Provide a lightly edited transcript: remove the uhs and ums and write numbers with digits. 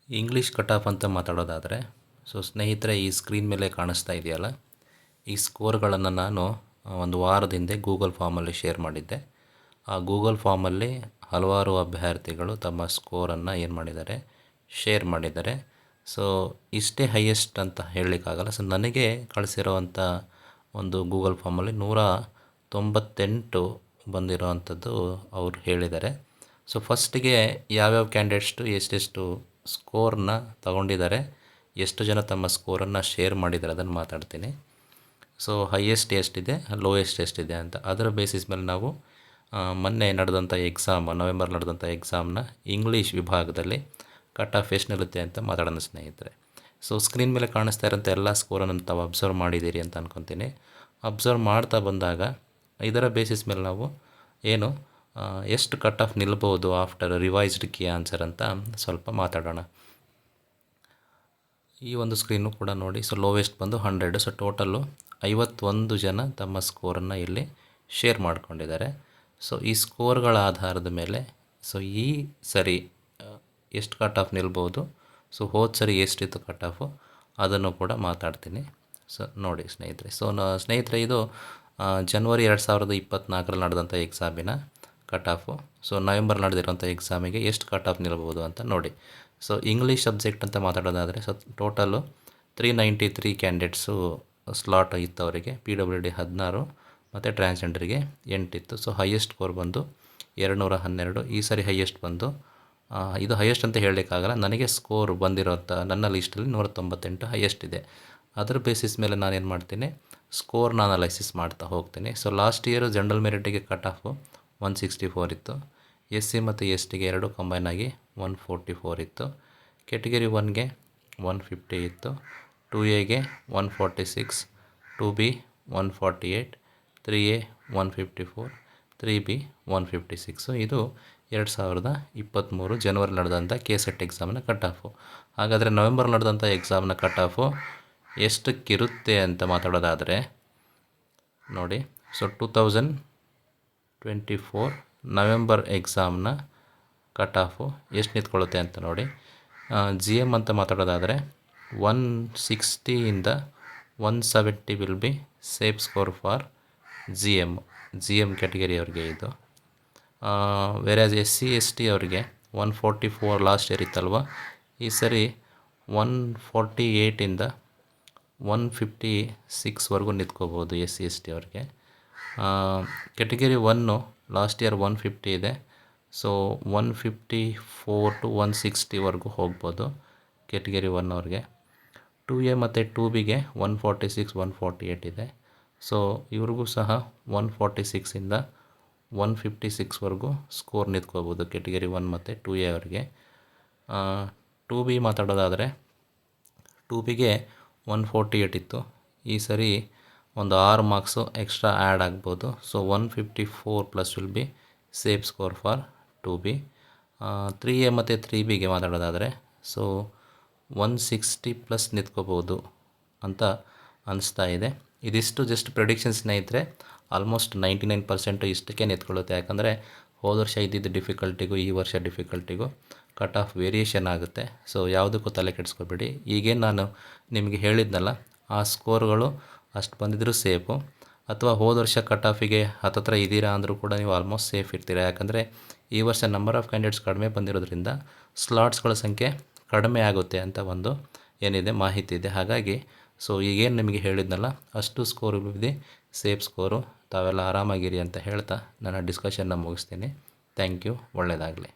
English cut off ಅಂತ ಮಾತಾಡೋದಾದರೆ, ಸ್ನೇಹಿತರೆ, ಈ ಸ್ಕ್ರೀನ್ ಮೇಲೆ ಕಾಣಿಸ್ತಾ ಇದೆಯಲ್ಲ, ಈ ಸ್ಕೋರ್ಗಳನ್ನು ನಾನು ಒಂದು ವಾರದ ಹಿಂದೆ ಗೂಗಲ್ ಫಾರ್ಮಲ್ಲಿ ಶೇರ್ ಮಾಡಿದ್ದೆ. ಆ ಗೂಗಲ್ ಫಾರ್ಮಲ್ಲಿ ಹಲವಾರು ಅಭ್ಯರ್ಥಿಗಳು ತಮ್ಮ ಸ್ಕೋರನ್ನು ಏನು ಮಾಡಿದ್ದಾರೆ, ಶೇರ್ ಮಾಡಿದ್ದಾರೆ. ಇಷ್ಟೇ ಹೈಯೆಸ್ಟ್ ಅಂತ ಹೇಳಲಿಕ್ಕಾಗಲ್ಲ. ನನಗೆ ಕಳಿಸಿರೋವಂಥ ಒಂದು ಗೂಗಲ್ ಫಾರ್ಮಲ್ಲಿ 198 ಬಂದಿರೋವಂಥದ್ದು ಅವ್ರು ಹೇಳಿದ್ದಾರೆ. ಫಸ್ಟಿಗೆ ಯಾವ್ಯಾವ ಕ್ಯಾಂಡಿಡೇಟ್ಸ್ಟು ಎಷ್ಟೆಷ್ಟು ಸ್ಕೋರನ್ನ ತಗೊಂಡಿದ್ದಾರೆ, ಎಷ್ಟು ಜನ ತಮ್ಮ ಸ್ಕೋರನ್ನು ಶೇರ್ ಮಾಡಿದ್ದಾರೆ ಅದನ್ನು ಮಾತಾಡ್ತೀನಿ. ಹೈಯೆಸ್ಟ್ ಎಷ್ಟಿದೆ, ಲೋಯೆಸ್ಟ್ ಎಷ್ಟಿದೆ ಅಂತ ಅದರ ಬೇಸಿಸ್ ಮೇಲೆ ನಾವು ಮೊನ್ನೆ ನಡೆದಂಥ ನವೆಂಬರ್ ನಡೆದಂಥ ಎಕ್ಸಾಮ್ನ ಇಂಗ್ಲೀಷ್ ವಿಭಾಗದಲ್ಲಿ ಕಟ್ ಆಫ್ ಎಷ್ಟು ನಿಲ್ಲುತ್ತೆ ಅಂತ ಮಾತಾಡೋಣ ಸ್ನೇಹಿತರೆ. ಸ್ಕ್ರೀನ್ ಮೇಲೆ ಕಾಣಿಸ್ತಾ ಇರೋಂಥ ಎಲ್ಲ ಸ್ಕೋರನ್ನು ತಾವು ಅಬ್ಸರ್ವ್ ಮಾಡಿದ್ದೀರಿ ಅಂತ ಅಂದ್ಕೊತೀನಿ. ಅಬ್ಸರ್ವ್ ಮಾಡ್ತಾ ಬಂದಾಗ ಇದರ ಬೇಸಿಸ್ ಮೇಲೆ ನಾವು ಏನು ಎಷ್ಟು ಕಟ್ ಆಫ್ ನಿಲ್ಬೋದು ಆಫ್ಟರ್ ರಿವೈಸ್ಡ್ ಕೀ ಆನ್ಸರ್ ಅಂತ ಸ್ವಲ್ಪ ಮಾತಾಡೋಣ. ಈ ಒಂದು ಸ್ಕ್ರೀನು ಕೂಡ ನೋಡಿ. ಲೋವೆಸ್ಟ್ ಬಂದು 100. ಟೋಟಲ್ಲು 51 ಜನ ತಮ್ಮ ಸ್ಕೋರನ್ನು ಇಲ್ಲಿ ಶೇರ್ ಮಾಡ್ಕೊಂಡಿದ್ದಾರೆ. ಈ ಸ್ಕೋರ್ಗಳ ಆಧಾರದ ಮೇಲೆ ಈ ಸರಿ ಎಷ್ಟು ಕಟ್ ಆಫ್ ನಿಲ್ಬೋದು, ಹೋದ ಸರಿ ಎಷ್ಟಿತ್ತು ಕಟ್ ಆಫು ಅದನ್ನು ಕೂಡ ಮಾತಾಡ್ತೀನಿ. ನೋಡಿ ಸ್ನೇಹಿತರೆ. ಸ್ನೇಹಿತರೆ, ಇದು ಜನವರಿ 2024ರಲ್ಲಿ ನಡೆದಂಥ ಎಕ್ಸಾಮಿನ ಕಟ್ ಆಫು. ನವೆಂಬರ್ ನಡೆದಿರೋಂಥ ಎಕ್ಸಾಮಿಗೆ ಎಷ್ಟು ಕಟ್ ಆಫ್ ನಿಲ್ಬೋದು ಅಂತ ನೋಡಿ. ಇಂಗ್ಲೀಷ್ ಸಬ್ಜೆಕ್ಟ್ ಅಂತ ಮಾತಾಡೋದಾದರೆ ಟೋಟಲು 393 ಕ್ಯಾಂಡಿಡೇಟ್ಸು ಸ್ಲಾಟ್ ಇತ್ತು ಅವರಿಗೆ. PWD 16 ಮತ್ತು ಟ್ರಾನ್ಸ್ಜೆಂಡರಿಗೆ 8 ಇತ್ತು. ಹೈಯೆಸ್ಟ್ ಸ್ಕೋರ್ ಬಂದು 212. ಈ ಸರಿ ಹೈಯೆಸ್ಟ್ ಬಂದು ಇದು ಹೈಯೆಸ್ಟ್ ಅಂತ ಹೇಳಲಿಕ್ಕಾಗಲ್ಲ, ನನಗೆ ಸ್ಕೋರ್ ಬಂದಿರೋಂಥ ನನ್ನ ಲಿಸ್ಟಲ್ಲಿ 198 ಹೈಯೆಸ್ಟ್ ಇದೆ. ಅದರ ಬೇಸಿಸ್ ಮೇಲೆ ನಾನೇನು ಮಾಡ್ತೀನಿ, ಸ್ಕೋರ್ನ ಅನಲೈಸಿಸ್ ಮಾಡ್ತಾ ಹೋಗ್ತೀನಿ. ಲಾಸ್ಟ್ ಇಯರು ಜನರಲ್ ಮೆರಿಟಿಗೆ ಕಟ್ ಆಫು 164 ಇತ್ತು. SC ಮತ್ತು STಗೆ ಎರಡು ಕಂಬೈನ್ ಆಗಿ 144 ಇತ್ತು. ಕೆಟಗರಿ 1ಗೆ 150 ಇತ್ತು. 2Aಗೆ 146, 2B 148, 3A 154, 3B 156. ಇದು 2023 ಜನವರಿ ನಡೆದಂಥ KCET ಎಕ್ಸಾಮ್ನ ಕಟ್ ಆಫು. ಹಾಗಾದರೆ ನವೆಂಬರ್ ನಡೆದಂಥ ಎಕ್ಸಾಮ್ನ ಕಟ್ ಆಫು ಎಷ್ಟಕ್ಕಿರುತ್ತೆ ಅಂತ ಮಾತಾಡೋದಾದರೆ ನೋಡಿ. 2024 ನವೆಂಬರ್ ಎಕ್ಸಾಮ್ನ ಕಟ್ ಆಫು ಎಷ್ಟು ನಿಂತ್ಕೊಳ್ಳುತ್ತೆ ಅಂತ ನೋಡಿ. GM ಅಂತ ಮಾತಾಡೋದಾದರೆ 160ಇಂದ 170 will be safe score for GM category ಅವ್ರಿಗೆ ಇದು. ವೆರಾಸ್ SC ST ಅವರಿಗೆ 144 ಲಾಸ್ಟ್ ಇಯರ್ ಇತ್ತಲ್ವ, ಈ ಸರಿ 148ಇಂದ 156ವರೆಗೂ ನಿಂತ್ಕೋಬೋದು SC ST ಅವ್ರಿಗೆ. ಕೆಟಗರಿ 1 ಲಾಸ್ಟ್ ಇಯರ್ 150 ಇದೆ. 154 to 160ವರೆಗೂ ಹೋಗ್ಬೋದು ಕೆಟಗರಿ 1 ಅವ್ರಿಗೆ. 2A ಮತ್ತು 2Bಗೆ 146, 148 ಇದೆ. ಇವ್ರಿಗೂ ಸಹ 146ಇಂದ 156ವರೆಗೂ ಸ್ಕೋರ್ ನಿಂತ್ಕೋಬೋದು ಕೆಟಗರಿ 1 ಮತ್ತು 2A ಅವ್ರಿಗೆ. 2B ಮಾತಾಡೋದಾದರೆ 2Bಗೆ 148 ಇತ್ತು. ಈ ಸರಿ ಒಂದು 6 ಮಾರ್ಕ್ಸು ಎಕ್ಸ್ಟ್ರಾ ಆ್ಯಡ್ ಆಗ್ಬೋದು. 154 plus will be safe score for 2B. 3A ಮತ್ತು 3Bಗೆ ಮಾತಾಡೋದಾದರೆ 160 ಪ್ಲಸ್ ನಿಂತ್ಕೋಬೋದು ಅಂತ ಅನಿಸ್ತಾ ಇದೆ. ಇದಿಷ್ಟು ಜಸ್ಟ್ ಪ್ರೆಡಿಕ್ಷನ್ ಸ್ನೇಹಿತರೆ. ಆಲ್ಮೋಸ್ಟ್ 99% ಇಷ್ಟಕ್ಕೆ ನಿಂತ್ಕೊಳ್ಳುತ್ತೆ. ಯಾಕಂದರೆ ಹೋದ ವರ್ಷ ಇದ್ದಿದ್ದು ಡಿಫಿಕಲ್ಟಿಗೂ ಈ ವರ್ಷ ಡಿಫಿಕಲ್ಟಿಗೂ ಕಟ್ ಆಫ್ ವೇರಿಯೇಷನ್ ಆಗುತ್ತೆ. ಯಾವುದಕ್ಕೂ ತಲೆ ಕೆಡಿಸ್ಕೋಬೇಡಿ. ಈಗೇನು ನಾನು ನಿಮಗೆ ಹೇಳಿದ್ನಲ್ಲ, ಆ ಸ್ಕೋರ್ಗಳು ಅಷ್ಟು ಬಂದಿದ್ದರೂ ಸೇಫು. ಅಥವಾ ಹೋದ ವರ್ಷ ಕಟ್ ಆಫಿಗೆ ಹತ್ತತ್ರ ಇದ್ದೀರಾ ಅಂದರೂ ಕೂಡ ನೀವು ಆಲ್ಮೋಸ್ಟ್ ಸೇಫ್ ಇರ್ತೀರಾ. ಯಾಕಂದರೆ ಈ ವರ್ಷ ನಂಬರ್ ಆಫ್ ಕ್ಯಾಂಡಿಡೇಟ್ಸ್ ಕಡಿಮೆ ಬಂದಿರೋದ್ರಿಂದ ಸ್ಲಾಟ್ಸ್ಗಳ ಸಂಖ್ಯೆ ಕಡಿಮೆ ಆಗುತ್ತೆ ಅಂತ ಒಂದು ಏನಿದೆ ಮಾಹಿತಿ ಇದೆ. ಹಾಗಾಗಿ ಈಗೇನು ನಿಮಗೆ ಹೇಳಿದ್ನಲ್ಲ, ಅಷ್ಟು ಸ್ಕೋರ್ ಇದೆ, ಸೇಫ್ ಸ್ಕೋರು. ತಾವೆಲ್ಲ ಆರಾಮಾಗಿರಿ ಅಂತ ಹೇಳ್ತಾ ನನ್ನ ಡಿಸ್ಕಷನ್ನ ಮುಗಿಸ್ತೀನಿ. Thank you. ಒಳ್ಳೆಯದಾಗಲಿ.